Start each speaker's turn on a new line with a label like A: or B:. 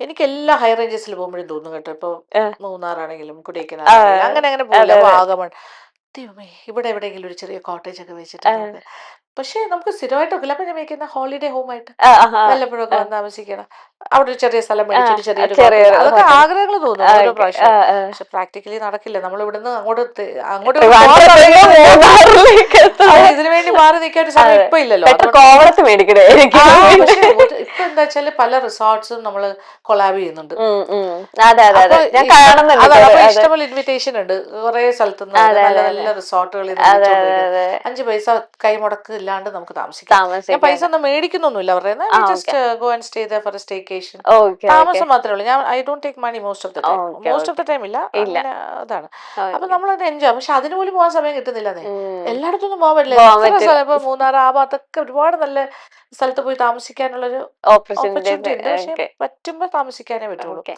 A: എനിക്ക് എല്ലാ ഹൈ റേഞ്ചസിൽ പോകുമ്പോഴും തോന്നും കേട്ടോ. ഇപ്പൊ
B: ആ,
A: മൂന്നാറാണെങ്കിലും
B: ആ,
A: കൊടൈക്കനാലാണെങ്കിലും അങ്ങനെ അങ്ങനെ പോയില്ല.
B: അതെ അതെ.
A: വാഗമൺ, ദൈവമേ, ഇവിടെ എവിടെയെങ്കിലും ഒരു ചെറിയ കോട്ടേജ് ഒക്കെ വെച്ചിട്ട്
B: ആ,
A: നമുക്ക്, പക്ഷേ നമുക്ക് സ്ഥിരമായിട്ട് ഒക്കില്ല. അപ്പൊ ഞാൻ വയ്ക്കുന്ന ഹോളിഡേ ഹോം ആയിട്ട്
B: ആ, ആ,
A: വല്ലപ്പോഴൊക്കെ
B: ആ,
A: വന്ന് താമസിക്കണം. അവിടെ ഒരു ചെറിയ സ്ഥലം
B: ആ,
A: മേടിച്ചൊരു ചെറിയൊരു ഹോട്ടൽ,
B: ചെറിയൊരു
A: അതൊക്കെ
B: ഹോട്ടൽ.
A: ആഗ്രഹങ്ങൾ തോന്നും ഓരോ
B: ഓക്കെ. ആ,
A: പ്രാവശ്യവും.
B: ആ.
A: പക്ഷെ പ്രാക്ടിക്കലി നടക്കില്ല. നമ്മൾ ഇവിടുന്ന് അങ്ങോട്ട് അങ്ങോട്ടും ഇങ്ങോട്ടും പോകാൻ
B: ട്രിവാൻഡ്രത്തുനിന്ന്
A: സമയങ്ങളില്ല.
B: മൂന്നാറിലേക്ക്
A: അത്
B: എത്തുന്നത്.
A: ഇതിനു വേണ്ടി മാറി നിൽക്കാൻ ഒരു സമയം
B: അതെ.
A: ഇപ്പൊ ഇല്ലല്ലോ.
B: പെട്ടെന്ന്
A: അതുകൊണ്ട്
B: കോവളത്ത് മേടിക്കണേ എനിക്ക്
A: ആ,
B: പിന്നെ.
A: പക്ഷെ ഇപ്പൊ എന്താ വെച്ചാല് പല റിസോർട്ട്സും നമ്മൾ കൊളാബ് ചെയ്യുന്നുണ്ട്.
B: ഉം, ഉം. അതെ അതെ
A: അപ്പൊ
B: അതെ, ഞാൻ കാണുന്നുണ്ട്
A: അതാണ്,
B: കുറെ.
A: അപ്പൊ
B: അതെ
A: ഇഷ്ടംപോലെ ഇൻവിറ്റേഷൻ ഉണ്ട് കുറെ സ്ഥലത്തുനിന്ന്
B: അതെ
A: വരുന്നത്. നല്ല
B: അതെ അതെ
A: നല്ല റിസോർട്ടുകളിൽ നിന്ന്
B: അതെ അതെ
A: വിളിച്ചുകൊണ്ടിരിക്കുന്നത്.
B: അതെ.
A: 5 പൈസ കൈമുടക്ക് ഇല്ലാണ്ട് നമുക്ക് താമസിക്കാം. ഞാൻ പൈസ
B: താമസിക്കാന്.
A: ഒന്നും മേടിക്കുന്നൊന്നുമില്ല. പറയുന്നത്
B: ആ,
A: we
B: okay
A: just go and stay there for a staycation.
B: Okay okay
A: താമസം മാത്രമേ ഉള്ളൂ. ഞാൻ I don't take money most of the time.
B: Okay
A: most of
B: okay.
A: The time ഇല്ല,
B: ഇല്ല.
A: അങ്ങനെ അതാണ്. അപ്പൊ
B: ഓക്കെ.
A: നമ്മളത് എൻജോയ്. പക്ഷെ അതിന് പോലും പോകാൻ സമയം കിട്ടുന്നില്ലെന്നേ.
B: ഉം.
A: എല്ലായിടത്തൊന്നും പോകാൻ പറ്റില്ല.
B: പോവാൻ
A: എത്ര
B: പറ്റില്ല.
A: സ്ഥലം, ഇപ്പൊ മൂന്നാർ ആ ഭാഗത്തൊക്കെ ഒരുപാട് നല്ല സ്ഥലത്ത് പോയി താമസിക്കാനുള്ളൊരു
B: ഓപ്പർച്യൂണിറ്റി.
A: ഓപ്പർച്യൂണിറ്റി ഉണ്ട്. പക്ഷെ
B: ഓക്കെ
A: പറ്റുമ്പോൾ താമസിക്കാനേ പറ്റുള്ളൂ.
B: ഓക്കെ.